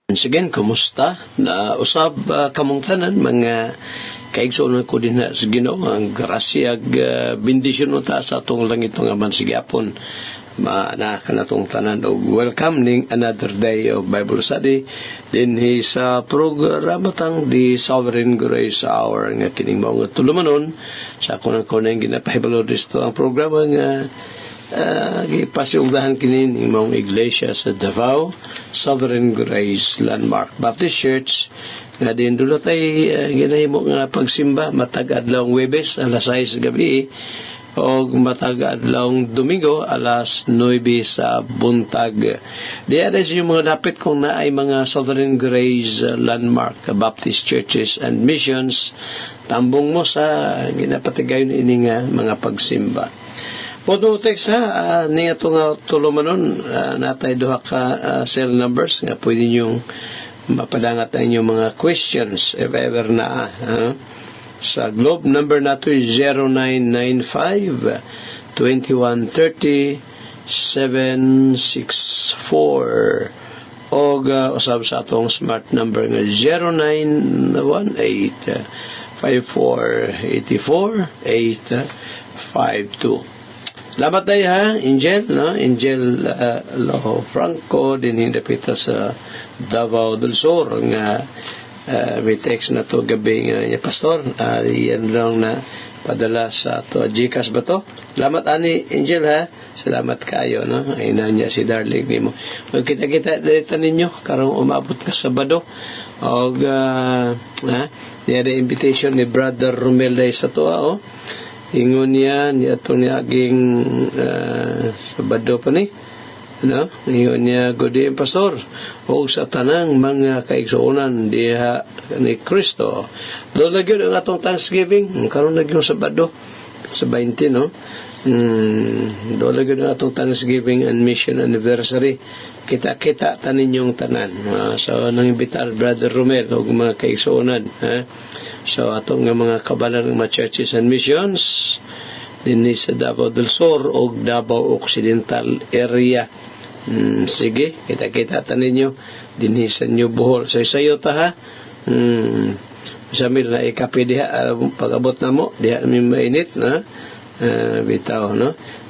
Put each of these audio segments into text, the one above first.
Once again, kumusta? Na usab kamong tanan mga kaigsoon ko din na sa Ginoo ang grasya bendisyon ta sa atong langit nga man sigapon. Maana kanatong tanan og welcome ning another day of Bible study din sa programa tang The Sovereign Grace Hour nga kining mao nga tulumanon sa kunang ginapahibalo disto ang programa nga gipasiugdahan kini ning mga iglesia sa Davao Sovereign Grace Landmark Baptist Church nga din dulo tay ginahimo nga pagsimba matag adlaw Huwebes alas 6 gabi o matag adlaw Domingo alas 9 sa buntag. Diya yung mga dapit kung naay mga Sovereign Grace Landmark Baptist Churches and Missions tambong mo sa ginapatigayon ini nga mga pagsimba. Podong text ni ito nga tulumanon natay duha ka cell numbers nga pwede niyong mapadangat ang inyong mga questions if ever na sa Globe number nato is 0995-2130-764 o usab sa atong smart number nga 0918-5484-852. Salamat tayo Angel, no? Angel Loho Franco, din hindapita sa Davao del Sur, nga may text na to gabi nga niya, Pastor. Yan lang na padala sa to Gcash ba to? Salamat ani Angel Salamat kayo, no? Ay na niya si darling mo. Magkita-kita dito ninyo, karong umabot ka Sabado. O niya the invitation ni Brother Romel day sa to, ingon niya itong niyaging Sabado pa ni ingon niya good day Pastor o sa tanang mga kaigsuonan diha ni Kristo doon lagi ang atong Thanksgiving karon lagi yung Sabado sa 20 doon lagi ang atong Thanksgiving and Mission Anniversary kita-kita tanin yung tanan so nang-imbitar Brother Romel o mga kaigsuonan so atong mga kabalan ng mga churches and missions din sa Davao del Sur o Davao Occidental area. Sige, kita-kita taninyo din sa New Bohol. So isayo ta samil na ikapi diha pag-abot na mo diha mi mainit bitaw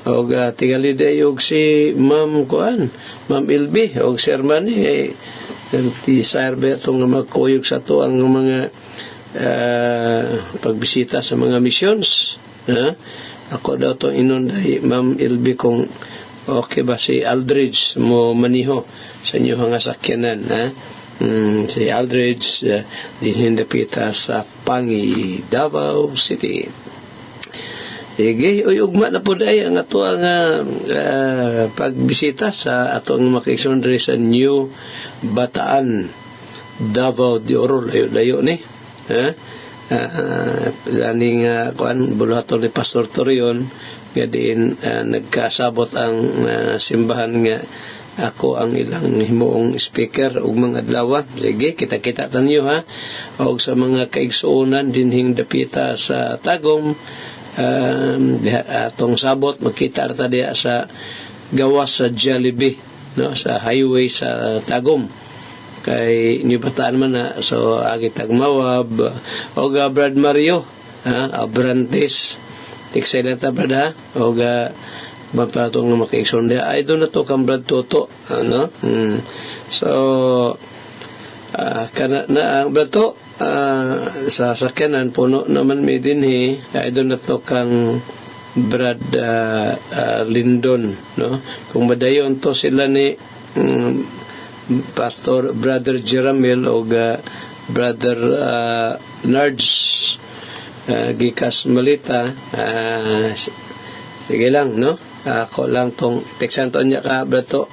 o tingali dayog si Ma'am Ilbi o Sir Manny ti serve atong magkuyog sa to ang mga pagbisita sa mga missions ako daw to inunday Ma'am Ilbi kung okay ba si Aldridge mo maniho sa inyo nga sakyanan si Aldridge din hindapita sa Pangi, Davao City. Sige, ugma na po day ang ato ang pagbisita sa ato ang makaigsoon sa New Bataan, Davao de Oro, layo ni laning buluhaton ni Pastor Torion nga din nagkasabot ang simbahan nga ako ang ilang himuong speaker ug mga adlaw. Sige, kita-kita tanyo og sa mga kaigsuonan dinhing dapita sa Tagum atong sabot magkita ta diha sa gawas sa Jollibee sa highway sa Tagum kay New Bataan man so agitag mawab o Brad Mario Abrantes excellent brad o mapatong na makaigsoon dia ay doon na to kang Brad Toto so kana na ang Brad to sa sakyanan puno naman may dinhi ay doon na to kang Brad Lindon kung madayon to sila ni Pastor Brother Jeramel o Brother Nards Gikas Malita sige lang ako lang tong teksan to niya ka Brato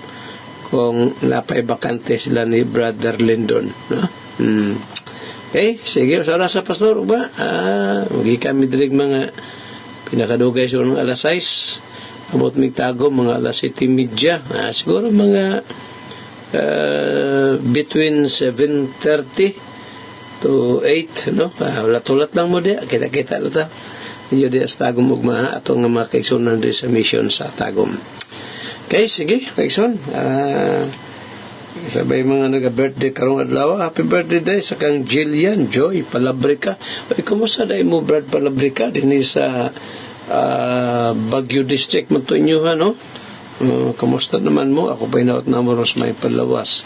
kung napay bakante sila ni Brother Lindon okay sige usara sa Pastor ba magi kami dirig mga pinakadugay sa alas 6 abot migtago mga alas 7:30 siguro mga between 7:30 to 8 ulat-ulat lang mo diya kita-kita lang inyo diya sa Tagum ugma atong nga mga kaigsuonan sa mission sa Tagum. Okay, sige kaigsoon Sabay mga nag-birthday karong adlaw, happy birthday day sa kang Jillian Joy Palabrica. Ay, kumusta day mo Brad Palabrica din sa Baguio District mo to inyo, no? Kumusta naman mo? Ako pa inaot na mo may palawas.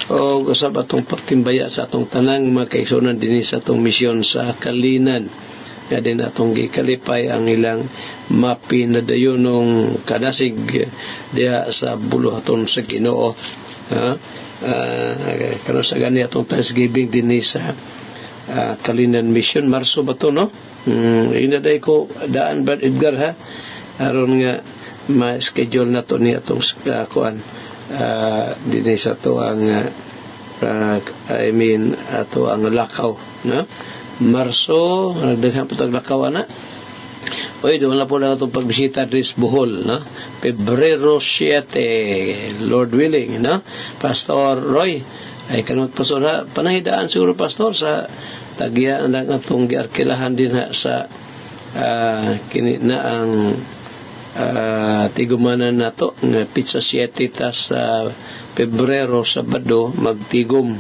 O usab atong pagtimbaya sa atong tanang mga kaigsunan din sa atong misyon sa Kalinan. Kaya din atong gikalipay ang ilang mapinadayonong kadasig diha sa buluhaton sa Ginoo. Kano sa gani atong Thanksgiving din sa Kalinan Mission, Marso ba to, no? Inaday ko daan Brad Edgar, ha? Aron nga ma-schedule na to ni atong kuan din sa to ang ato ang lakaw, no? Marso nagdaghan po tag lakaw na. Oy, doon na po lang itong pagbisita rin Bohol, no? Pebrero 7, Lord willing, no? Pastor Roy, ay kanot pastor, ha? Panahidaan siguro, Pastor, sa tagya ang itong giarkilahan din ha, sa kini na ang tigumanan na to, ng pizza 7, tas Pebrero, Sabado, magtigom,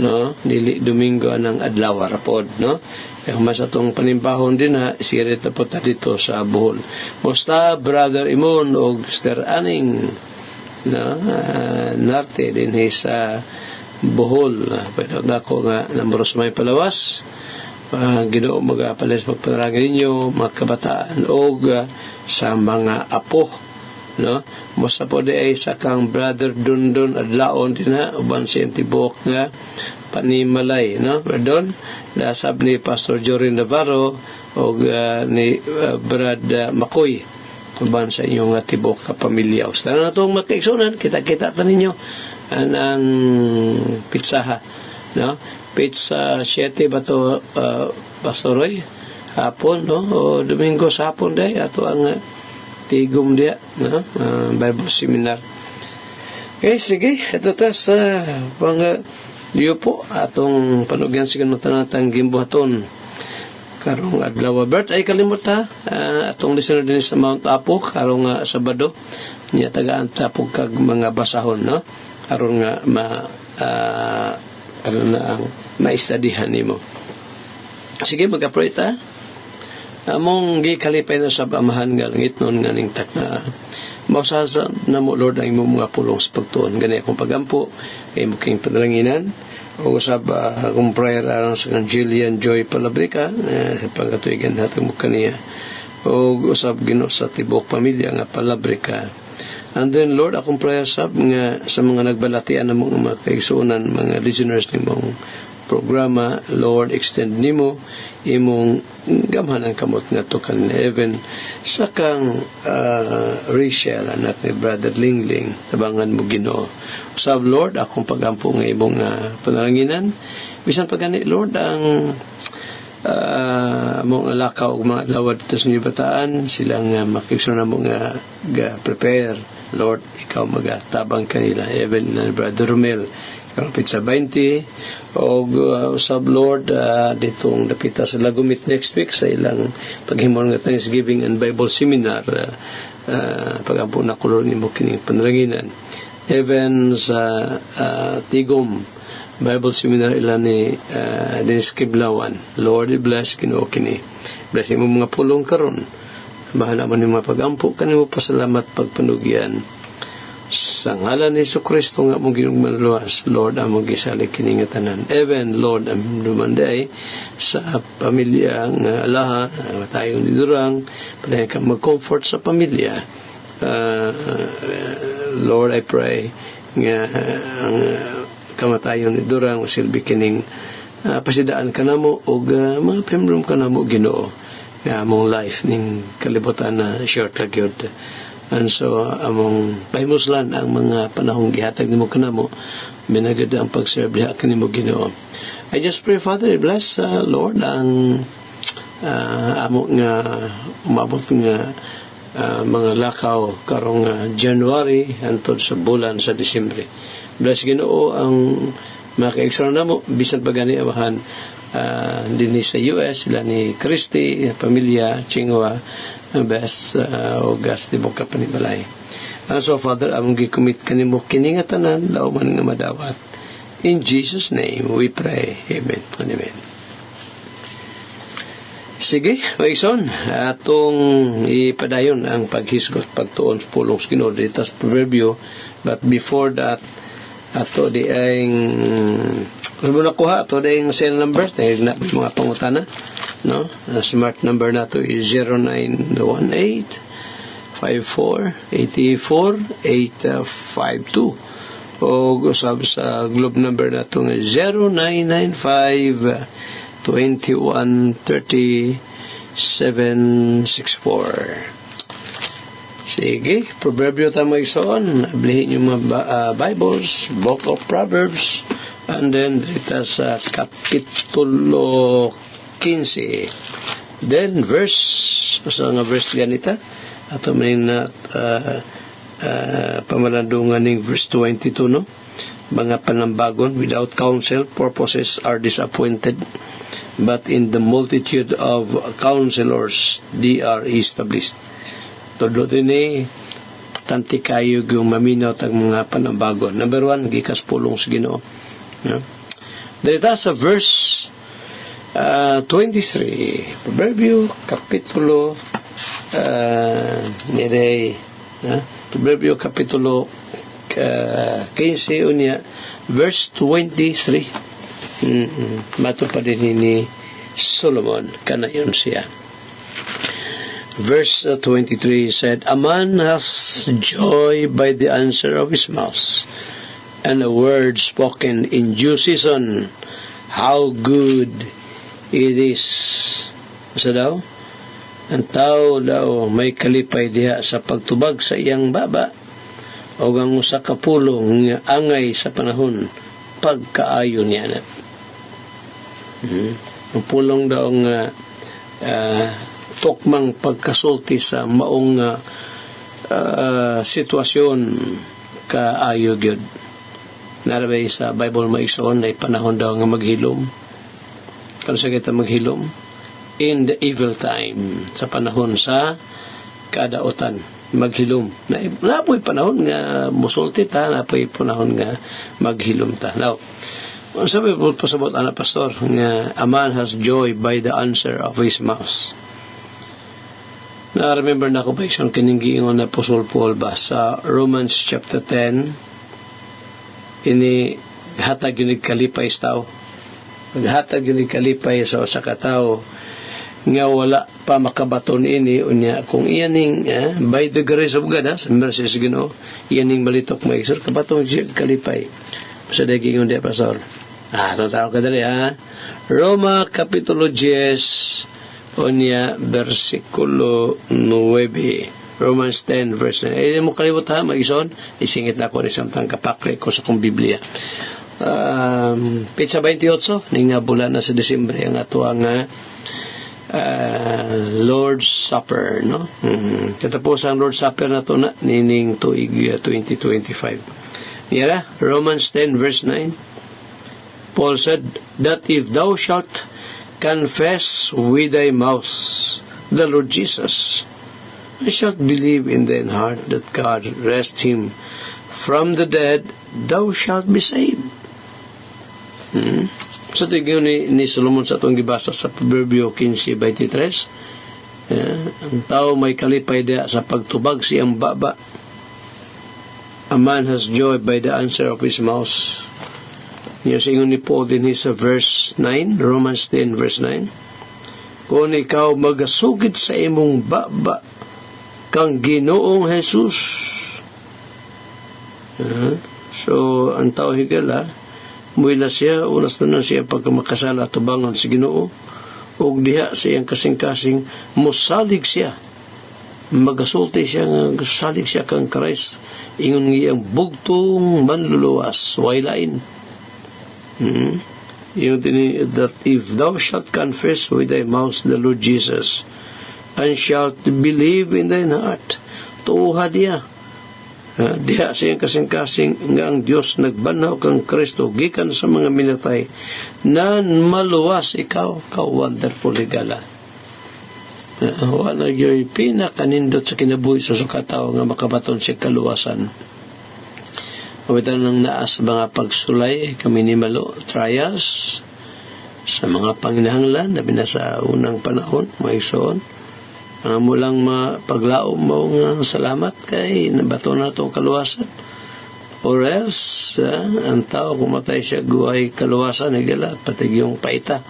no? Dili Domingo ng adlaw rapod, no? Mas atong panimbahon din ha, sirit na po ta dito sa Bohol. Musta Brother Imon o Sister Aning, no? Narte din sa Bohol. Pwede na ako nga namboros may palawas. Ginoo magapalis magpanarangin ninyo, mga kabataan o sa mga apo, no? Musta po di ay sa kang Brother Dundon Adlaon din ha, uban si Antibok nga Panimalay, no? Pardon, nasab ni Pastor Jorin Navarro o ni Brad Makoy, uban sa inyong tibok ka pamilya. Usta na itong magkaigsunan, kita-kita ta ninyo ang pizza, no? Pizza 7 ba to, Pastor Roy? Hapon, no? O Domingo sa hapon day, ato ang tigom dia, no? Bible Seminar. Okay, sige, ito ta sa liyo po atong panugyan sa ganun tanatang gimbuhaton karong adlaw. Bert, ay kalimot ha, atong listener din sa Mount Apo karong Sabado niya tagaan tapog kag mga basahon, no? Karon nga ano na ang maistadihan nimo. Sige, mag-pray ta. Among gikalipay na sa amahan nga langit nun nga ning takna. Mausasa na mo, Lord, ang imong mga pulong sa pagtuon. Gani akong pagampo, kay mo king padalanginan. O usab akong prayer alang sa kang Jillian Joy Palabrica, sa pagkatuigan natin mo kaniya. O usab Ginoo sa tibok pamilya nga Palabrica. And then, Lord, akong prayer sa mga nagbalatian ng mga kaigsunan, mga listeners ng mong programa, Lord, extend nimo imong gamhanan kamot nga to kan heaven sa kang Rachel, anak ni Brother Lingling, tabangan mo Ginoo. Usab, Lord, akong pagampo nga imong panalanginan, bisan pagani, Lord, ang mong alakaw og mga lawad dito sa bataan, silang makiksunod mo nga prepare, Lord, ikaw magatabang kanila, even na Brother Romel, karong pizza 20, o usab, Lord, ditong napita sa Lagumit next week sa ilang paghimon nga Thanksgiving and Bible Seminar, pagampo na kulor ni mo kining panalanginan. Even sa Tigom Bible Seminar ilan ni Dennis Kiblawan, Lord, bless Ginoo kini. Bless mo mga pulong karon. Bahala man yung mga pagampo kanimo, pasalamat pagpanugyan. Sa ngalan ni Jesucristo nga mong ginugmanluwas, Lord, among gisalik kiningatanan. Even, Lord, among dumanday sa pamilya nga alaha, tayong didurang, padayon ka mag-comfort sa pamilya. Lord, I pray nga ang kamatayon ni durang silbi kining pasidaan ka namo o mga pembrom ka namo Ginoo nga among life ning kalibutan na short kagyod. And so, among pahimuslan ang mga panahong gihatag nimo kanamo, binagad ang pag-serve diha kanimo Ginoo. I just pray, Father, bless, Lord, ang amo nga umabot nga mga lakaw karong January hantod sa bulan sa Disyembre. Bless Ginoo ang mga kaigsoon namo, bisan pagani amahan din sa US, sila ni Christy, pamilya, Chingwa, best o gas di Boca Panibalay. And so, Father, among gikumit kanimo kini nga tanan, lauman nga madawat. In Jesus' name, we pray. Amen. Amen. Sige, Maison, atong ipadayon ang paghisgot, pagtuon sa pulong sa Ginoo dito sa proverbio. But before that, ato di ay kung mo nakuha, ato di ay cell number, dahil na mga pangutana, no? Smart number na to is 0918-54-84-852. O usab sa globe number na to 0995-2130-764. Sige, proverbio tayo magsoon. Ablihin yung mga Bibles, Book of Proverbs, and then dito sa Kapitulo 15. Then, basta nga verse ganita, ato manin na pamalandungan ng verse 22, no? Mga panambagon, without counsel, purposes are disappointed, but in the multitude of counselors, they are established. Todo din tanti kayo yung maminaw tag mga panambagon. Number 1, gikas pulong sa Ginoo. No? Dito sa verse 23, Proverbio, Kapitulo Proverbio Kapitulo 15 unya verse 23. Mato pa din ni Solomon kana yun siya. Verse 23 said, "A man has joy by the answer of his mouth, and a word spoken in due season. How good it is." Asa daw? Ang tao daw may kalipay diha sa pagtubag sa iyang baba, o ang usa ka pulong nga angay sa panahon pagkaayo niya na. Ang pulong daw nga tukmang pagkasulti sa maong sitwasyon kaayo gyud. Narabay sa Bible maigsoon ay panahon daw nga maghilom. Kano sa kita maghilom? In the evil time, sa panahon sa kadautan, maghilom. Napoy panahon nga musulti ta, napoy panahon nga maghilom ta. Now, sabi po pasabot ana pastor nga a man has joy by the answer of his mouth. Na-remember na ko ba isang kiningiingon na Apostol Paul ba sa Romans chapter 10, ini hatag yun kalipay sa tao. Hatag yun kalipay sa usa ka tao nga wala pa makabaton ini unya kung iyaning by the grace of God, sa mercy sa Ginoo, iyaning malitok maigsor kabaton siya kalipay. Sa dagingon di pastor. Tataw ka dali Roma Kapitulo 10 unya versikulo 9. Romans 10 verse 9. Mo kalibot mag-ison, isingit na ko ni samtang kapakre ko sa kong Biblia. Pizza 28 ning nga bulan na sa Disyembre ang ato ang Lord's Supper, no? Katapos ang Lord's Supper na to na nining tuig 2025. Yara, Romans 10 verse 9. Paul said that if thou shalt confess with thy mouth the Lord Jesus, and shalt believe in thine heart that God raised him from the dead, thou shalt be saved. Sa tigyo ni Solomon sa itong gibasa sa Proverbio 15:23, ang tao may kalipay dia sa pagtubag siyang baba. A man has joy by the answer of his mouth. Yung singon ni Paul din sa verse 9, Romans 10 verse 9, kung ikaw magasugid sa imong baba kang Ginoong Jesus. So ang tao higala muila siya, unas na siya pagkamakasala tubangan si Ginoo, ug diha sa iyang kasing-kasing musalig siya, magasulti siya, salig siya kang Christ, ingon ngiyang bugtong manluluwas wailain. That if thou shalt confess with thy mouth the Lord Jesus, and shalt believe in thine heart, tuuha diya. Diha siyang kasing-kasing nga ang Diyos nagbanaw kang Kristo gikan sa mga minatay nan maluwas ikaw ka wonderful higala. Wala yo'y pinakanindot sa kinabuhi sa sukataw nga makabaton siya kaluwasan. Kawitan ng naas mga pagsulay kami ni Malo, trials, sa mga panginahanglan na binasa unang panahon, mga igsoon. Mulang paglaom mo nga salamat kay nabato na itong kaluwasan. Or else, ang tao kumatay siya guhay kaluwasan, nagdala, patig yung paita.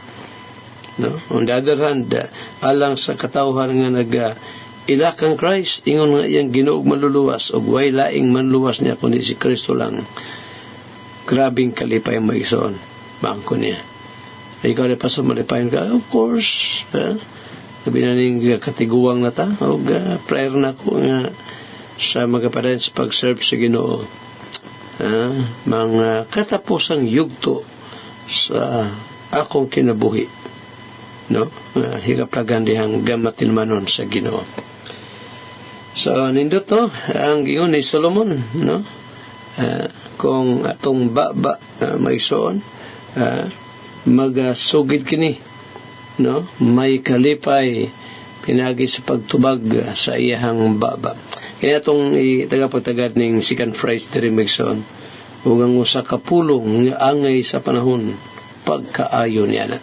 No? On the other hand, alang sa katawhan nga ilakang Christ, ingon nga iyang Ginoog maluluwas, o way laing manluwas niya, kundi si Kristo lang. Grabing kalipay mo igsoon, bangko niya. Ikaw na pa sa malipayan ka, of course, sabi na ning katiguang na ta, o prayer na ko nga sa magapadan sa pag-serve sa Ginoo. Mga katapusang yugto sa akong kinabuhi. No? Higaplagan dihang gamatin manon sa Ginoo. So, nindot to, ang gingon ni Solomon, no? Kung atong baba maigsoon, magasugid kini, no? May kalipay pinagi sa pagtubag sa iyahang baba. Kaya itong itagapagtagad ng second phrase diri maigsoon, ugang usa ka pulong nga angay sa panahon pagkaayo niya na.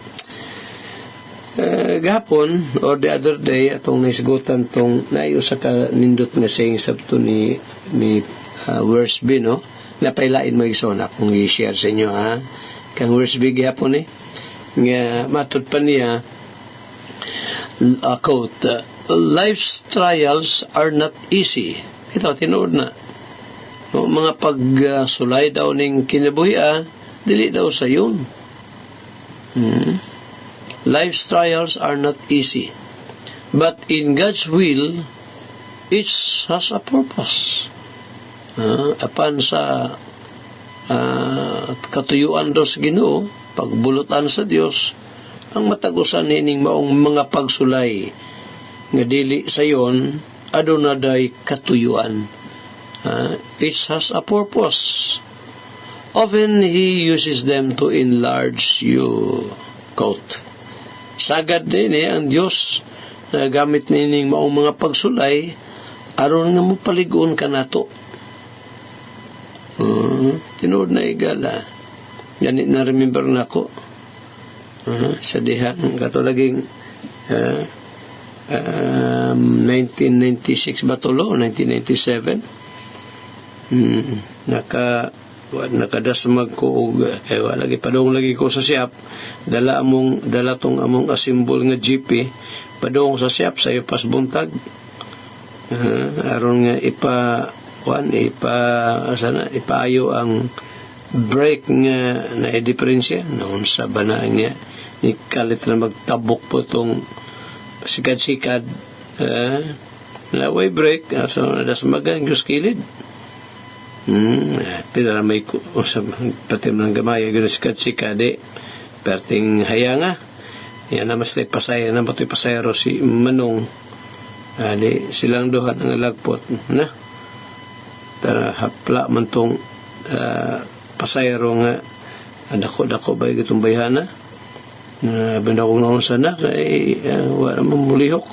Gahapon or the other day atong naisgutan tong naayo sa kanindot nga saying sabto ni verse B, no? Napailain mo igsoon akong i-share sa inyo, ha? Kang verse B gahapon nga matud pa niya, quote, life's trials are not easy. Ito tinuod na, no? Mga pagsulay daw ning kinabuhi, dili daw sa yun. Life's trials are not easy, but in God's will, each has a purpose. Apan sa katuyuan daw sa Ginoo, pagbulutan sa Dios, ang matagusan nining maong mga pagsulay nga dili sayon adunaday katuyuan. Each has a purpose. Often He uses them to enlarge you. Quote. Sagad din ang Diyos na gamit nining maong mga pagsulay aron nga mo paligoon ka nato. Tinuod na igala. Ganit na remember na ko. Sa dihang katulaging 1996 ba tulo? 1997? Nakadasmag ko og lagi padong lagi ko sa siap, dala tong among asimbol nga GP padong sa siap sa ipas buntag, aron nga ipaayo ang break nga na diferensya noon sa bana nga ni kalit na magtabok po tong sikad-sikad na way break, so nadasmagan yung skilid. Pila may pati ng gamay gano'n sikad-sikade perting hayanga yan na mas pasaya na mato'y pasayro si Manong di silang duha ng lagpot na tara hapla man tong pasayro nga dako ba itong bayhana banda kong naon sana kay wala mamulihok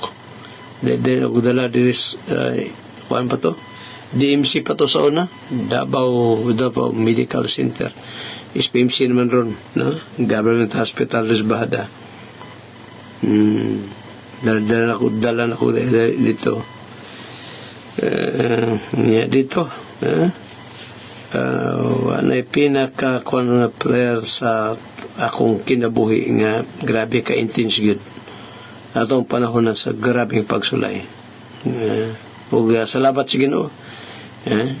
dahil ako dala diris kuhaan pa to DMC pa to sa una, Davao Medical Center. SPMC naman ron, no? Government Hospital Risbahada. Dala na ko dito. Dito. Anay pinaka-kuan na prayer sa akong kinabuhi nga grabe ka-intense yun. Atong panahon na sa grabing pagsulay. Salamat sa Ginoo.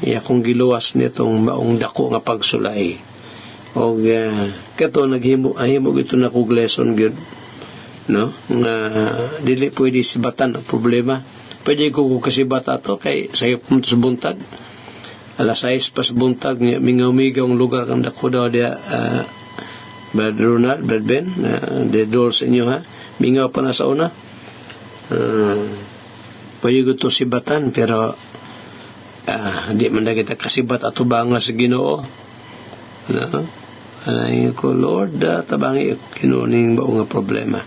Akong giluwas nitong maong dako nga pagsulay. O kato naghimo ito na kong lesson gyud, no? Nga dili pwede sibatan ang problema. Pwede ko kasibata to kay sayop mo sa buntag. Alas 6 pas buntag mingaw-migaw ang lugar kang dako daw dia Brad Ronald, Brad Ben, the door sa inyo, ha? Mingaw pa na sa una. Pwede ko to sibatan pero di man na kita kasibat ato banga sa Ginoo, no? Anay ko Lord tabangi kinuning bao nga problema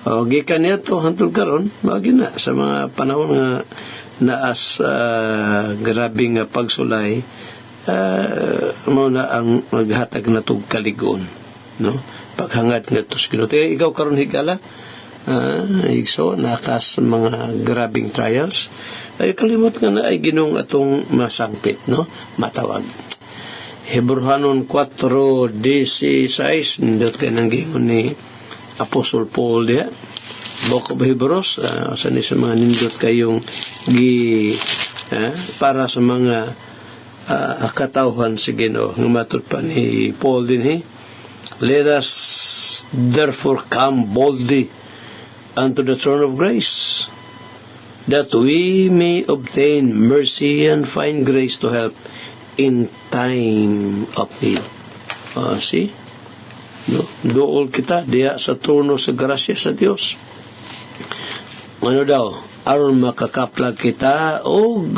O gikan niya to hantod karon, mao na sa mga panahon nga naas grabing pagsulay, mao na ang maghatag na tug kaligon, no? Paghangad nga to sa Ginoo. Ikaw karon higala, igso nakas mga grabing trials, ay kalimot nga na ay Ginoong atong masangpit, no? Matawag. Hebrehanon 4:16 nindot kay nang giingon ni Apostol Paul diha. Book of Hebrews, sa mga nindot kayong para sa mga katawhan si Ginoo. Nga matud pa ni Paul din, let us therefore come boldly unto the throne of grace, that we may obtain mercy and find grace to help in time of need. See? No? Dool kita diya sa trono sa grasya sa Dios. Ano daw? Aron makakaplag kita og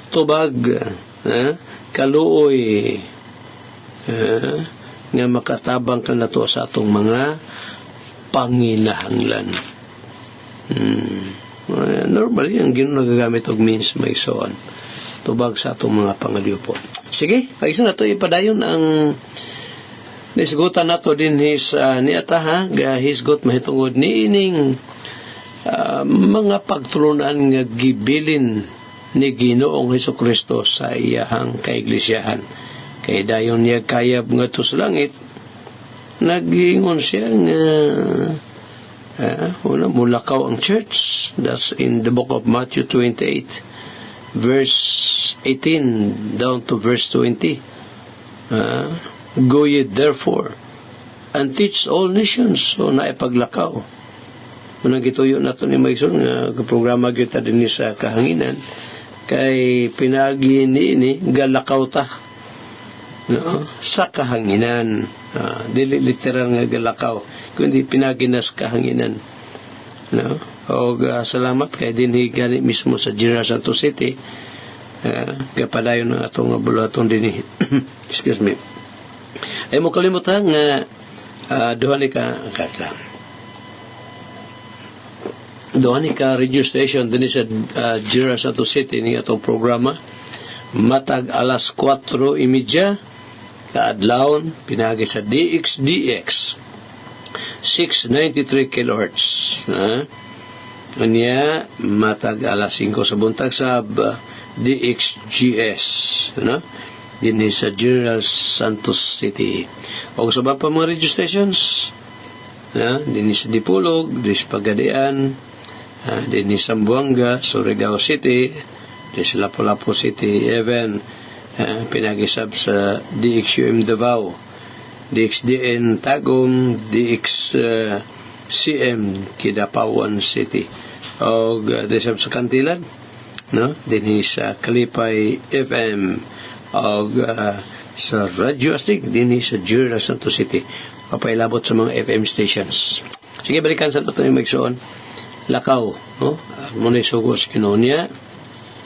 tubag, kaluoy, nga makatabang ka na to sa atong mga panginahanglan. Normally, ang Ginoo nagagamit og means may soon. Tubag sa atong mga pangaliupo. Sige, pag-isa na to ipadayon ang nisgutan na to din niata hisgot mahitungod niining mga pagtulunan nga gibilin ni Ginoong Hesukristo sa iyahang kaiglesiyahan. Kay dayon niya kayab nga to sa langit, nag-ingon siya nga mulakaw ang church. That's in the book of Matthew 28 verse 18 down to verse 20. Go ye therefore and teach all nations. So naipaglakaw. Munang gituyo na ito ni Maison nga programa kita din sa kahanginan, kay pinagi ni galakaw ta, no? Sa kahanginan. Dili literal nga galakaw, kundi pinaginas kahanginan, no? O salamat kay dinhi gani mismo sa General Santos City, kapadayon ng atong bulaton dinhi. Excuse me. Ay mo kalimutan nga duha ni ka radio station dinhi sa General Santos City ni atong programa matag alas 4:30 kaadlawon pinagi sa DXDX 693 kHz. Unya matag alas 5 sa buntag sa DXGS, no? Dinhi sa General Santos City. O sa pa mga radio stations, dinhi sa Dipolog, dinhi sa Pagadian, dinhi sa Zamboanga, Surigao City, dinhi sa Lapu-Lapu City, even pinagisab sa DXUM Davao, DXDN Tagum, DXCM Kidapawan City, o dinhi sa Kantilan, no? Dinhi sa Kalipay FM, o sa Radio Astig dinhi sa General Santos City, papailabot sa mga FM stations. Sige, balikan sa ito yung magsoon lakaw, no? Muna sugos kinonya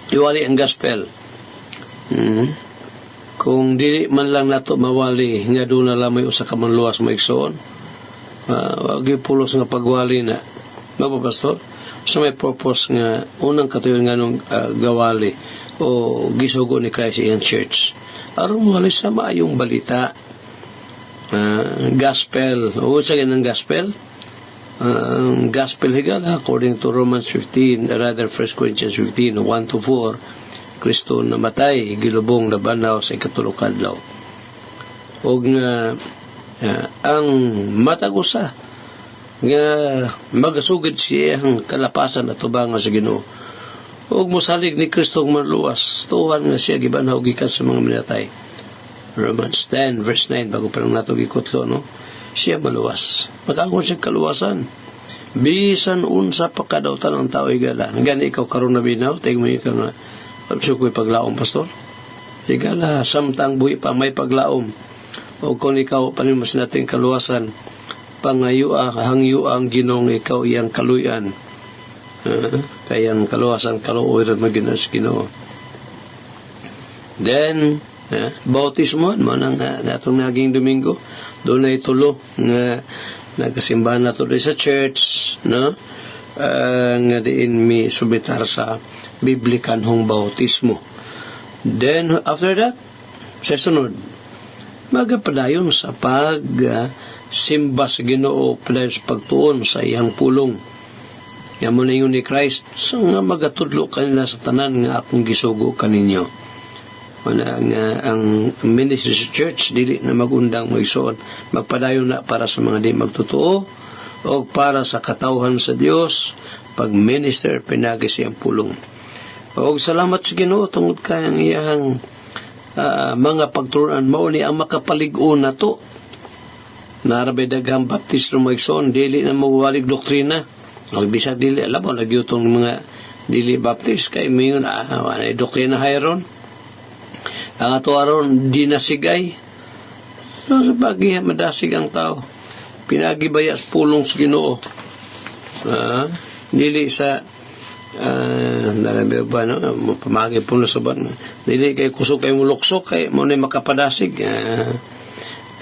iwali ang gospel. Kung dili man lang nato mawali nga doon na lang may usa ka manluwas magsoon, wag pulos nga pagwali na mao pastor. So may purpose nga unang katuyon nga nung gawali o gisugo ni Christ iyang church aron mawali sa maayong balita, gospel. O sa ganang gospel, gospel higala according to Romans 15, rather 1 Corinthians 15 1-4, Kristo namatay gilubong na banaw sa ikatulong adlaw og nga ang matagusa nga magasugid siya ang kalapasan at tubangan sa Ginoo ug mosalig ni Kristo manluwas tuhan nga siya gibanhaw gikan sa mga minatay. Romans 10 verse 9 bago pa lang nato gikutlo, no? Siya maluwas, magkaroon siya kaluwasan bisan unsa pa kadautan ang tao igala. Gani ikaw karon na binaw tig mo ika nga abso ko'y paglaom pastor igala samtang buhi pa may paglaom o kung ikaw panimas natin kaluwasan pangayua hangyo ang Ginong ikaw iyang kaluyan, kayang kaluwasan kaluoy rin maginas Ginoo. Then bautismo man ang natong naging Domingo doon ay tulo nga nagasimbahan na to sa church, no? Nga diin mi subitar sa biblikanhong bautismo. Then, after that, sa sunod, magapadayon sa simba sa Ginoo, padayon sa pagtuon sa iyang pulong. Nga mo na yun ni Christ, so nga magatudlo kanila sa tanan nga akong gisugo kaninyo. Ang ministry sa church, dili na magundang magsuon, magpadayon na para sa mga di magtotoo, o para sa katawhan sa Dios, pag-minister, pinagi siyang pulong. O salamat sa Ginoo, tungod kayang iyang mga pagturuan, mauni ang makapalig-o na to. Narabay daghang baptist magsuon, dili na mawalig doktrina. Magbisa dili, alam mo, nagyutong mga dili baptist, kay mayon, doktrina hayron. Ang ato aron, di nasigay. So, sa pagi, madasig ang tao. Pinagibaya sa pulong sa Ginoo. Dili sa narabi ba, no? Pamagi po na saban. Dili kay kusok kay muluksok, kay mo na makapadasig.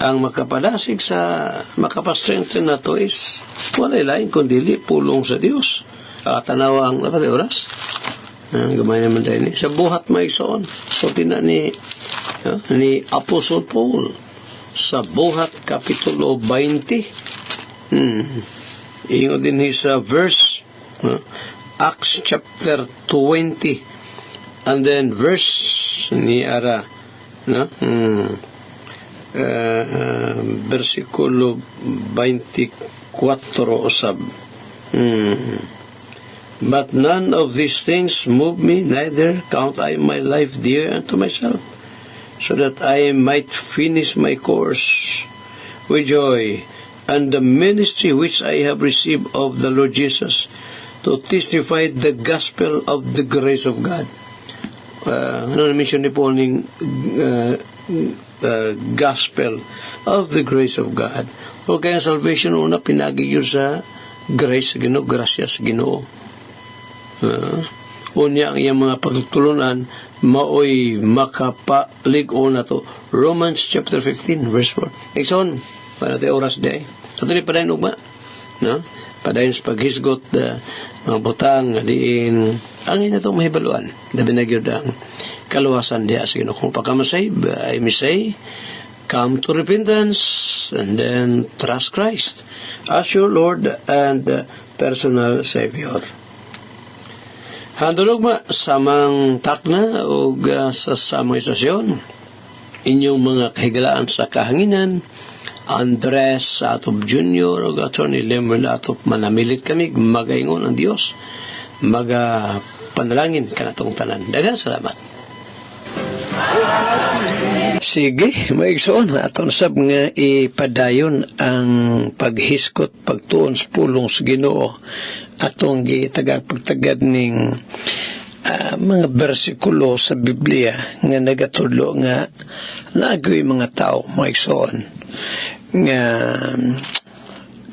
Ang makapadasig sa makapastrengthen na to is wala lain kundi pulong sa Dios. Tanawa ang napatay oras. Gamay naman tayo ni sa buhat maisoon. So tina ni Apostle Paul sa buhat kapitulo 20. Ingo din sa verse Acts chapter 20 and then verse ni ara versikulo 24 usab. But none of these things move me, neither count I my life dear unto myself, so that I might finish my course with joy, and the ministry which I have received of the Lord Jesus, to testify the gospel of the grace of God. Ano na-mention ni Paul ng gospel of the grace of God. O kaya salvation una pinagi yun sa grace sa Ginoo, grasya sa Ginoo. Unya ang iyang mga pagtulunan maoy makapalig-o na to. Romans chapter 15 verse 4. Exon, para tayo oras day. Ito ni padayon ugma, no? Padayon sa paghisgot mga butang diin ang ina itong mahibaluan. Dabi na gyud ang kaluwasan diya sa Ginoo. Kung pagkamasay, I may say, come to repentance and then trust Christ as your Lord and personal Savior. Handulog ma samang takna o sa samang istasyon inyong mga kahigalaan sa kahanginan, Andres Atop Jr. o Attorney Lemmer Atop, manamilit kami magaingon ang Diyos, panalangin kanatong tanan. Daghang salamat. Sige, maigsoon aton sab nga ipadayon ang paghiskot pagtuon sa pulong sa Ginoo atong gitagad ning mga bersikulo sa Biblia nga nagatudlo nga naagoy mga tao maigsoon nga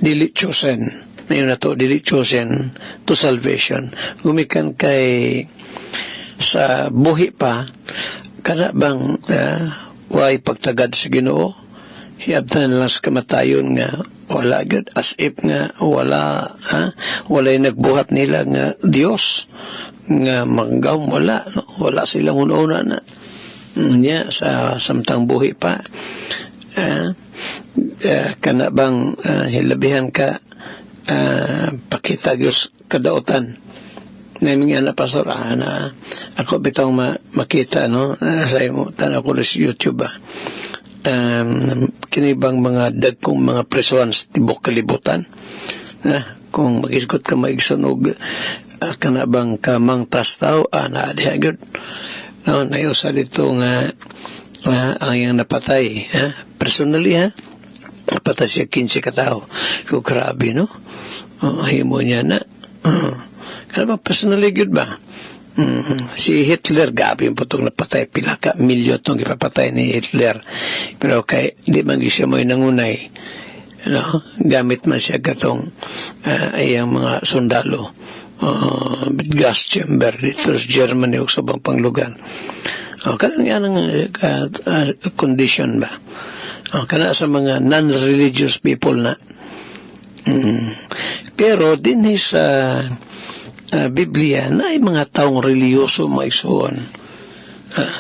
dili chosen mayon na to, dili chosen to salvation, gumikan kay sa buhi pa kana bang way pagtagad sa Ginoo, hiabtan lang sa kamatayon nga wala gud, as if nga walay nagbuhat nila nga Dios nga manggawm, wala silang una na niya sa samtang buhi pa. Kana bang hilabihan ka pakita Diyos kadautan naming nga na pastor na ako bitong makita sa imo tanaw ko sa YouTube kinibang mga dagkong mga presohan sa tibok kalibutan kung magisgot ka maigsunog kana bang kamang tastaw na adihagod nayusa dito nga ang iyang napatay personally napatay siya 15 katao kung grabe himo niya na kana ba personally good ba si Hitler gabi yung putong napatay pila ka milyon itong ipapatay ni Hitler pero kay di man siya mo'y nangunay gamit man siya katong ayang mga sundalo gas chamber dito sa Germany o sa bang panglugar kanang yan ang condition ba kana sa mga non-religious people na Pero din sa Biblia na ay mga taong reliyoso maisuon,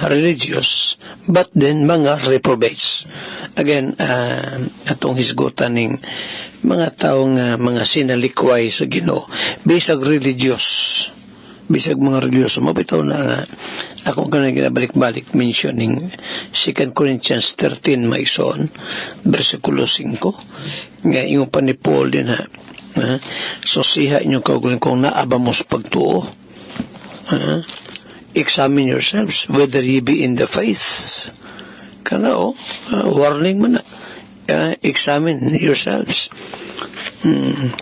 religious, but then mga reprobates. Again, atong hisgutan ng mga taong mga sinalikway sa Ginoo, bisag religious, bisag mga religyoso. Mabitaw na ako kanang ginabalik-balik mentioning 2 Corinthians 13 maison, versikulo 5, nga ingon pa ni Paul din so siha inyong kaugulan kung naabamos pagtuo. Examine yourselves whether ye be in the faith. Kana warning man na. Examine yourselves.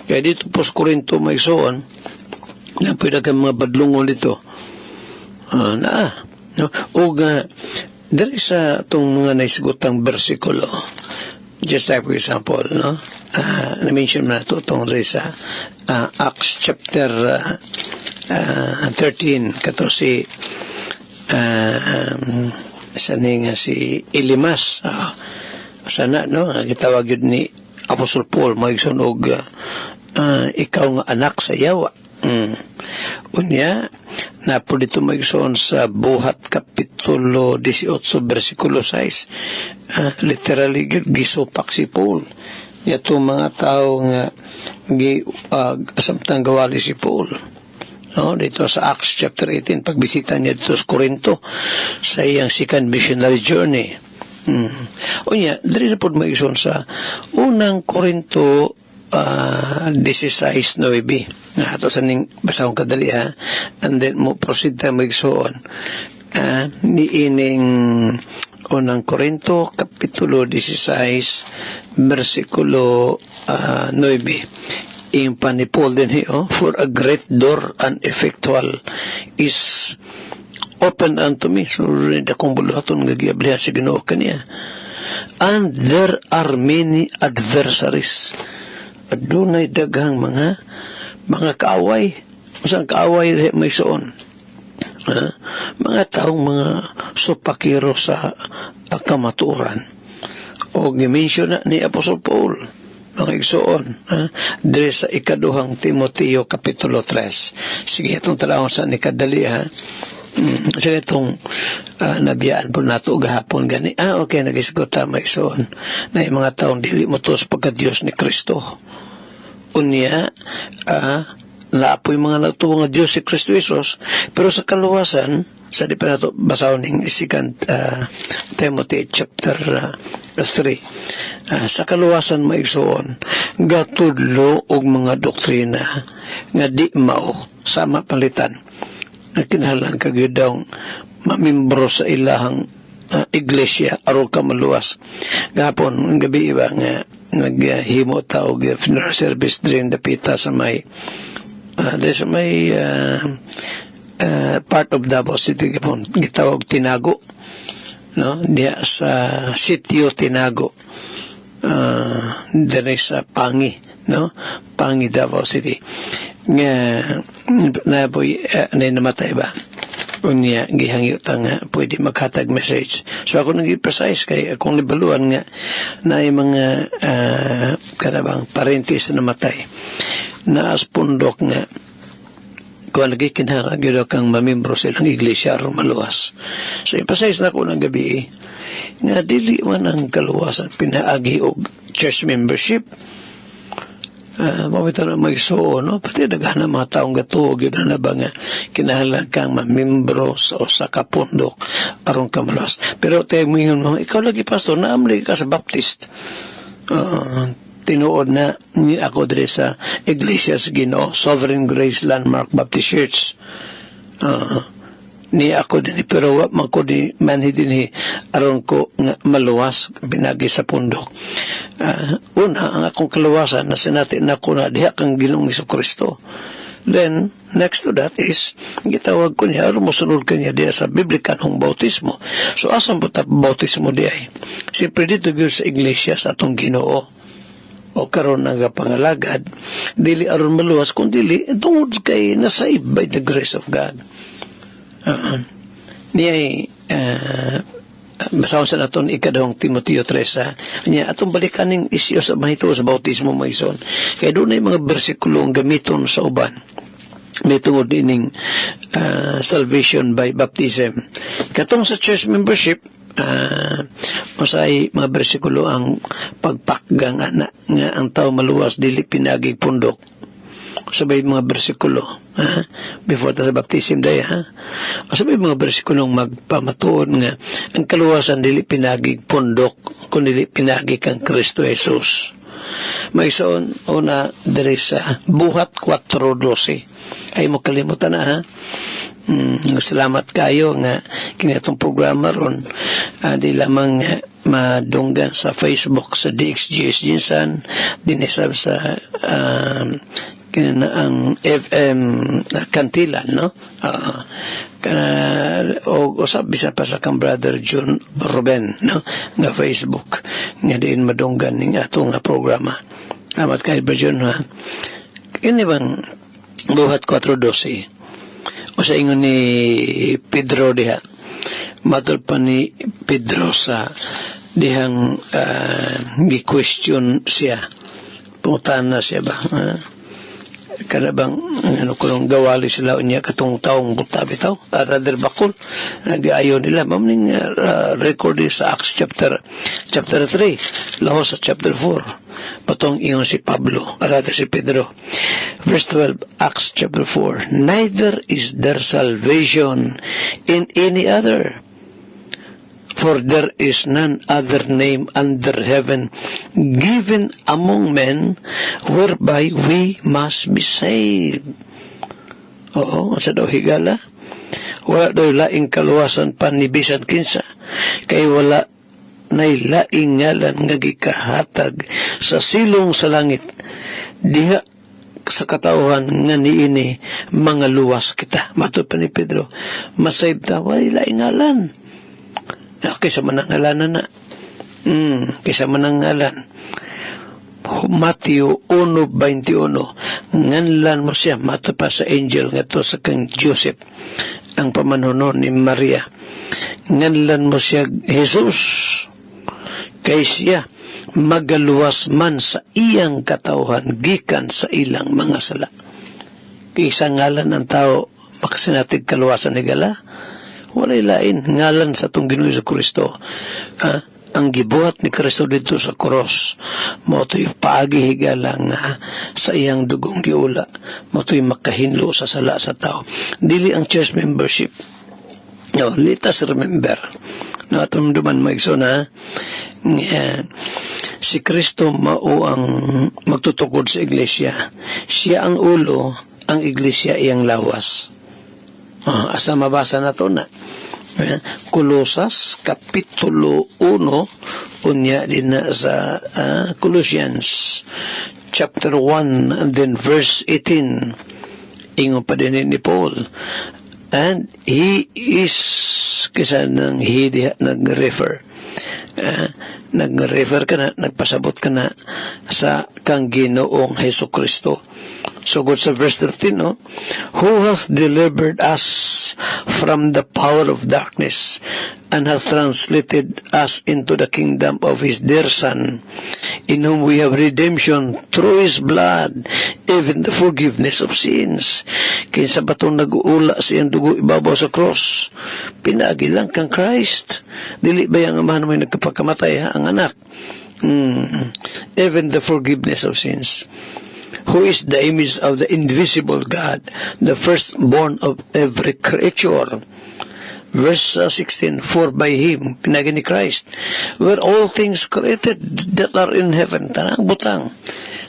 Kaya dito po sa Korinto may soon na pwede ka mga badlungon dito. Dali sa itong mga naisgutang versikulo, just like for example, na-mention na ito itong sa Acts chapter 13, kato si si Elimas, sana gitawag yun ni Apostol Paul magsunog ikaw nga anak sa yawa. Unya na po dito magsuon sa Buhat kapitulo 18 versikulo 6, literally gisupak si Paul yato mga tao nga asamtang gawali si Paul dito sa Acts chapter 18 pagbisita niya dito sa Corinto sa iyang second missionary journey. Unya dali na po magsuon sa unang Corinto 16:9 ato sa ning basahon kadali and then mo proceed tayo magsuon ni ining unang Korinto kapitulo 16 versikulo 9 yung pa ni Paul din for a great door and effectual is open unto me, so rin akong buluhaton nga giablihan sa Ginoo kaniya, and there are many adversaries. Adunay daghang mga kaaway. Masang kaaway may suon. Mga taong mga supakiro sa kamatuoran. O gimension na ni Apostol Paul mga igsuon dire sa ikaduhang Timoteo kapitulo 3. Sige itong talahon sa nikadali sige itong nabiyaan po nato gahapon gani okay nagisgot may igsuon na yung mga taong dili mo to sa pagka-Diyos ni Kristo. Unya naapoy mga nagtuwa nga Diyos si Kristo Jesus, pero sa kaluwasan sa di pa nato basahon ng 2 Timothy chapter 3 sa kaluwasan maigsuon gatudlo og mga doktrina nga di mao sama palitan na kinahanglan kagyud daw mamimbro sa ilahang iglesia aron ka maluwas. Gahapon ang gabi iba nga naghimo ta og funeral service during the pita sa may part of Davao City gitawag Tinago diya sa sitio Tinago dire sa Pangi Pangi Davao City nga napoy namatay ba unya gihangyo ta nga pwede maghatag message. So ako nag-precise kay akong libaluan nga na yung mga kanabang parentis na namatay na as pundok nga kung lagi kinahanglan kang mamimbro silang iglesia aron maluwas. So i-precise na ko ng gabi nga dili man ang kaluwasan pinaagi og church membership. Mabito na magsuo, pati daghan na mga taong gatuog yun na ba nga kinahanglan kang mamimbro sa usa ka pundok aron ka maluwas. Pero tayo mo yun, ikaw lagi pastor, naamli ka sa Baptist. Tinuod na ako dire sa Iglesias Ginoo, Sovereign Grace Landmark Baptist Church. Ni ako din, pero magko di manhi din aron ko nga maluwas pinagi sa pundok. Una ang akong kaluwasan na sinati na ko na diha kang Ginoong Jesucristo. Then next to that is gitawag ko niya aron mosunod kanya diha sa biblikal bautismo. So asan po ta bautismo diha? Siyempre dito gyud sa iglesia sa atong Ginoo. O karon nga pangalagad dili aron maluwas kun dili tungod kay nasave by the grace of God. Niya basahon sa naton ikadahong Timoteo 3 niya atong balikan ning isyu sa mahito sa bautismo maison kay doon ay mga bersikulo ang gamiton sa uban may tungod ining salvation by baptism. Katong sa church membership masay mga bersikulo ang pagpakgang nga ang tao maluwas dili pinagig pundok sabay mga bersikulo before ta sa baptism day sabay mga bersikulong magpamatuod nga ang kaluwasan dili pinagig pundok kundi pinagig kang Kristo Jesus. May soon una diri sa Buhat 4:12 ay mo kalimutan na salamat kayo nga kinitong programa ron di lamang madunggan sa Facebook sa DXGS Jinsan dinisab sa ang FM Kantilan no o usab bisan pa sa kang brother John Ruben no nga Facebook nga diin madunggan ning ato nga programa amat kay John ini bang Buhat 4:12 o sa ingon ni Pedro diha matul pa ni Pedro sa dihang gi-question siya pungutan na siya ba kada bang ano kulong gawali sila unya katong taong buta bitaw rather bakol nag-ayo nila mamning record sa Acts chapter 3 lahos sa chapter 4 patong ingon si Pablo rather si Pedro verse 12 Acts chapter 4 neither is there salvation in any other for there is none other name under heaven given among men whereby we must be saved. Oo, sa daw higala. Wala daw laing kaluwasan panibisan kinsa. Kay wala nay laing ngalan nga gikahatag sa silong sa langit. Diha sa katauhan nga niini mga luwas kita. Matud pa ni Pedro, masayb ta, wala laing ngalan. Kaysa manangalanan na. Kaysa manangalan. Matthew 1:21. Nganlan mo siya, mato pa sa angel nga to sa kang Joseph, ang pamanunon ni Maria. Nganlan mo siya, Jesus. Kay siya, magaluwas man sa iyang katauhan, gikan sa ilang mga sala. Kaysa ngalan ng tao, makasinatig kaluwasan ni gala, walay lain ngalan sa itong Ginoong Jesucristo ang gibuhat ni Kristo dito sa cross mo to'y paagi higala nga sa iyang dugong giula mo to'y makahinlo sa sala sa tao dili ang church membership no, let us remember na itong duman maigso na si Kristo mao ang magtutukod sa iglesia siya ang ulo ang iglesia iyang lawas. Asa mabasa na to na Kolosas Kapitulo 1 unya din na sa Colossians chapter 1 and then verse 18 ingon pa din ni Paul and he is kisa nang he nag-refer ka na nagpasabot ka na sa kang Ginoong Hesukristo. So good sa verse 13, no? Who hath delivered us from the power of darkness and hath translated us into the kingdom of his dear Son, in whom we have redemption through his blood, even the forgiveness of sins. Kinsa ba itong nag-uula siyang dugo ibabaw sa cross? Pinagi lang kang Christ. Dili ba yung amahan mo yung nagkapagkamatay, ang anak? Even the forgiveness of sins. Who is the image of the invisible God, the firstborn of every creature. Verse 16, for by him, pinagi ni Christ, were all things created that are in heaven, tanang butang,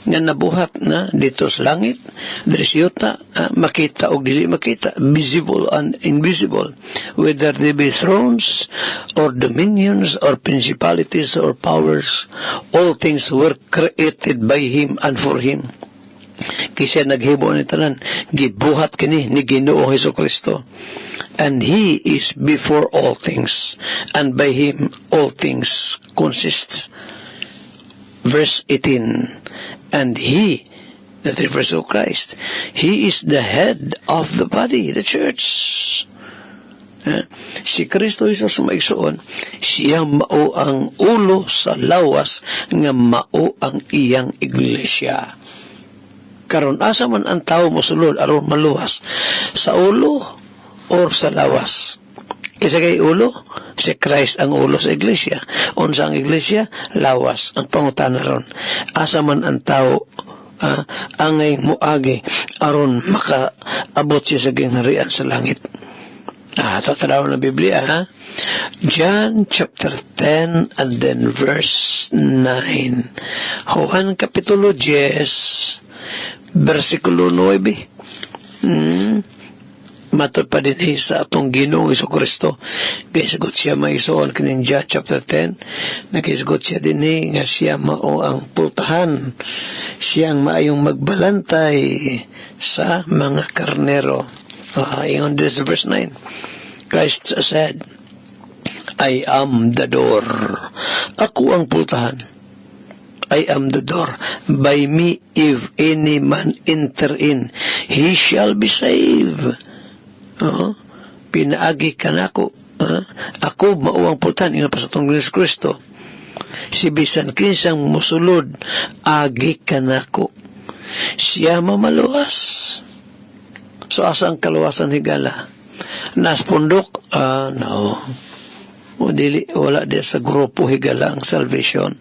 nga nabuhat na dito sa langit, dresiyota, makita o dili makita, visible and invisible, whether they be thrones, or dominions, or principalities, or powers, all things were created by him and for him. Kasi naghibo ni tanan gibuhat kini ni Ginoong Hesukristo and he is before all things and by him all things consist. Verse 18 and he, that refers to Christ, he is the head of the body, the church. Si Kristo Jesus maigsoon, siya mao ang ulo sa lawas nga mao ang iyang iglesia. Karon asa man ang tao mosulod aron maluwas, sa ulo or sa lawas? Kisa kay ulo, si Christ ang ulo sa iglesia. Unsa ang iglesia? Lawas. Ang pangutana ron, asa man ang tao angay muagi aron makaabot siya sa gingharian sa langit. Tatanaw ng Biblia, ha? John chapter 10 and then verse 9. Juan kapitulo 10 versikulo 9. Matod pa din sa atong Ginoong Jesucristo. Kaysagot siya maisoon kining John chapter 10. Nakisgot siya din nga siya mao ang pultahan. Siya ang maayong magbalantay sa mga karnero. In this verse 9, Christ said, I am the door. Ako ang pultahan. I am the door. By me, if any man enter in, he shall be saved. Pinaagi ka na ako. Ako mao ang pultahan. Ingat pa sa itong Yesus Kristo. Si bisan kinsang musulod, agi ka na ako. Siya mamaluwas. So, asa ang kaluwasan higala? Nas pundok? No. Wala din sa grupo higala ang salvation.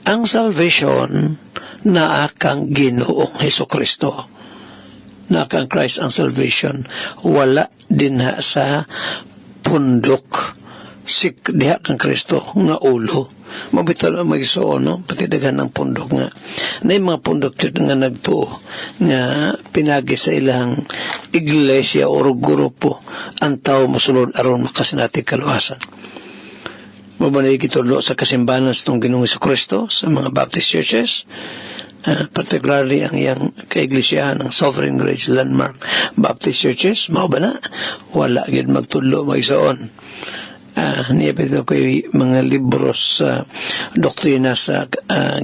Ang salvation na akang Ginoong Jesucristo. Na akang Christ ang salvation. Wala din sa pundok. Diha kang Kristo nga ulo. Mabito lang mag-isuon, no? Pati daghan ng pundok nga. Na yung mga pundok yun nga nagtuo nga pinagi sa ilang iglesia o grupo ang tao mosulod aron makasinati kaluwasan. Mabanay kitulo sa kasimbahan sa itong Ginoong Jesucristo sa mga Baptist churches, particularly ang iyang kaiglesia ng Sovereign Grace Landmark Baptist churches, mao ba na? Wala gid magtulo mag-isuon. Niyapit ko yung mga libro sa doktrina sa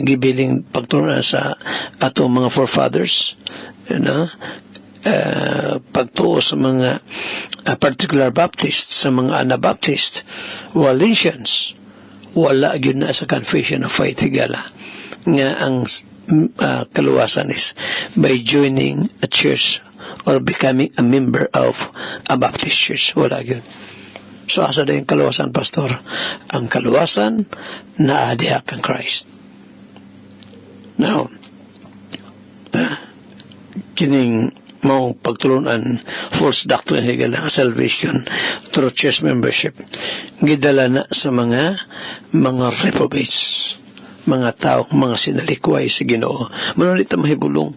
gibiling pagtunan sa atong mga forefathers, pagtuo sa mga particular Baptist, sa mga Anabaptist, Waldensians, wala yun na sa confession of faith higala nga ang kaluwasan is by joining a church or becoming a member of a Baptist church. Wala yun. So, asa na yung kaluwasan, Pastor? Ang kaluwasan na adiha kang Christ. Now, kining mao pagtulunan false doctrine higala salvation through church membership gidala na sa mga reprobates, mga tao, mga sinalikway sa Ginoo. Manulita mahibulong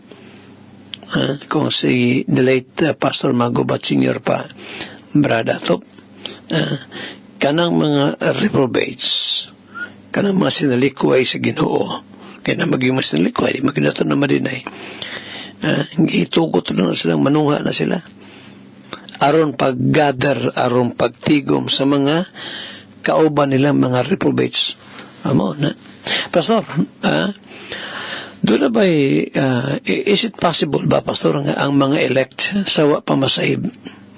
kung si the late Pastor Magubat Senior pa brada top, kanang mga reprobates, kanang mga sinalikway sa Ginoo, kaya na maging mas sinalikway, di maginato na madinay. Gitugot na silang manuha na sila aron pag-gather, aron pagtigom sa mga kauban nilang mga reprobates. Amo na. Pastor, doon na ba is it possible ba, Pastor, nga ang mga elect sa wa pa masaib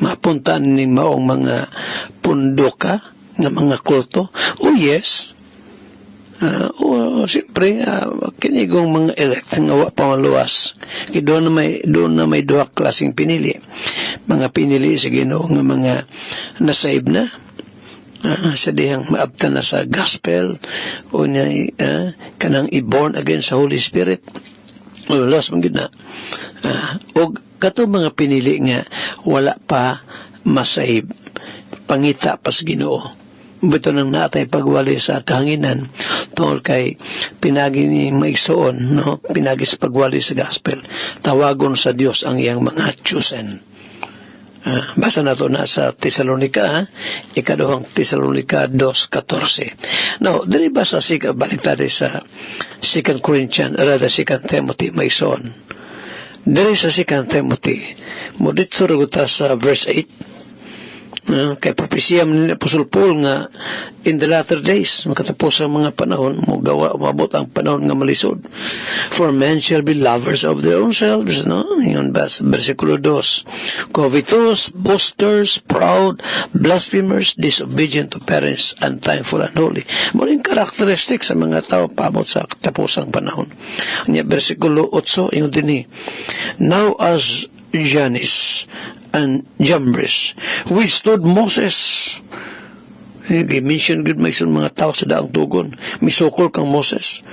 mapuntaan ni maong mga pundoka nga mga kulto? Oh yes. Siyempre, kinigong mga elect nga wa pa maluwas. Doon na may duha klaseng pinili. Mga pinili sa Ginoo nga mga nasaib na, sa dihang maabtan na sa gospel o na kanang i-born again sa Holy Spirit. Maluwas mong gina. O kato mga pinili nga wala pa masaib, pangita pa sa Ginoo. Bito nang natay pagwali sa kahanginan tungkol kay pinagi ni maigsoon, no? Pinagi sa pagwali sa gospel, tawagon sa Dios ang iyang mga chosen. Basa na to na sa Tesalonica, ikaduhang Tesalonica 2:14. Now, dili ba sa baliktad sa 2 Corinthians, rather 2 Timothy maigsoon. Dili sa 2 Timothy, mo dito ruguta sa verse 8, Kay propesya ni Apostol Paul nga in the latter days makatapos ang mga panahon umabot ang panahon nga malisod, for men shall be lovers of their own selves, no? Yun ba versikulo 2, covetous, boasters, proud, blasphemers, disobedient to parents, unthankful, unholy. Muling characteristic sa mga tao paabot sa katapusang panahon. Nya versikulo 8 yung din now as Jannes and Jambres withstood Moses. I-mention good may mga tao sa daang tugon. Misukol kang Moses.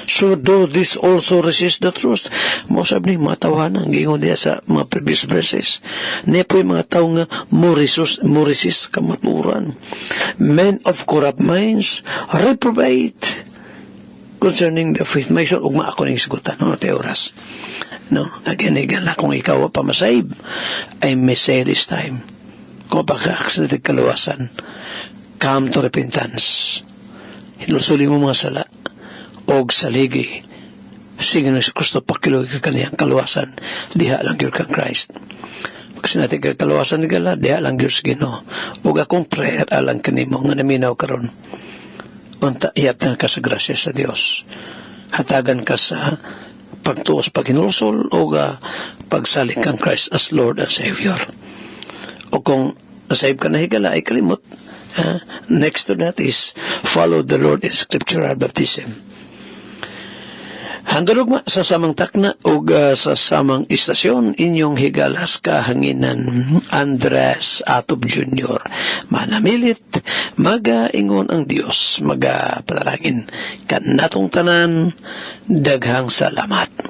So do this also resist the truth. Mosab ni mga tawanan. Gingon niya sa mga previous verses. Niya po yung mga tao nga resist kamaturan. Men of corrupt minds reprobate concerning the faith. May isang ugma ako ng isgutan. No, teoras. No, again, kung ikaw pamasayib, I may say this time, kung pagkakasal ng kaluwasan, come to repentance. Hinusuling mo mga sala, og saligi, sige na si Kristo pakilog ka kaniyang kaluwasan, diha lang yun kang Christ. Kasi natin kaluwasan ni Gala, diha lang yun sa Ginoo. Og akong prayer alang kanimo, nga naminaw karon. Unta, iyaptan ka sa grasya sa Dios. Hatagan ka sa pagtuos paghinulsol o pagsaling kang Christ as Lord and Savior. O kung nasayib ka na higala ay kalimot, next to that is follow the Lord in scriptural baptism. Handurog ma sa samang takna o sa samang istasyon inyong higalas kahanginan Andres Atob Jr. Manamilit magaingon ang Dios, magapatalangin kanatong tanan, daghang salamat.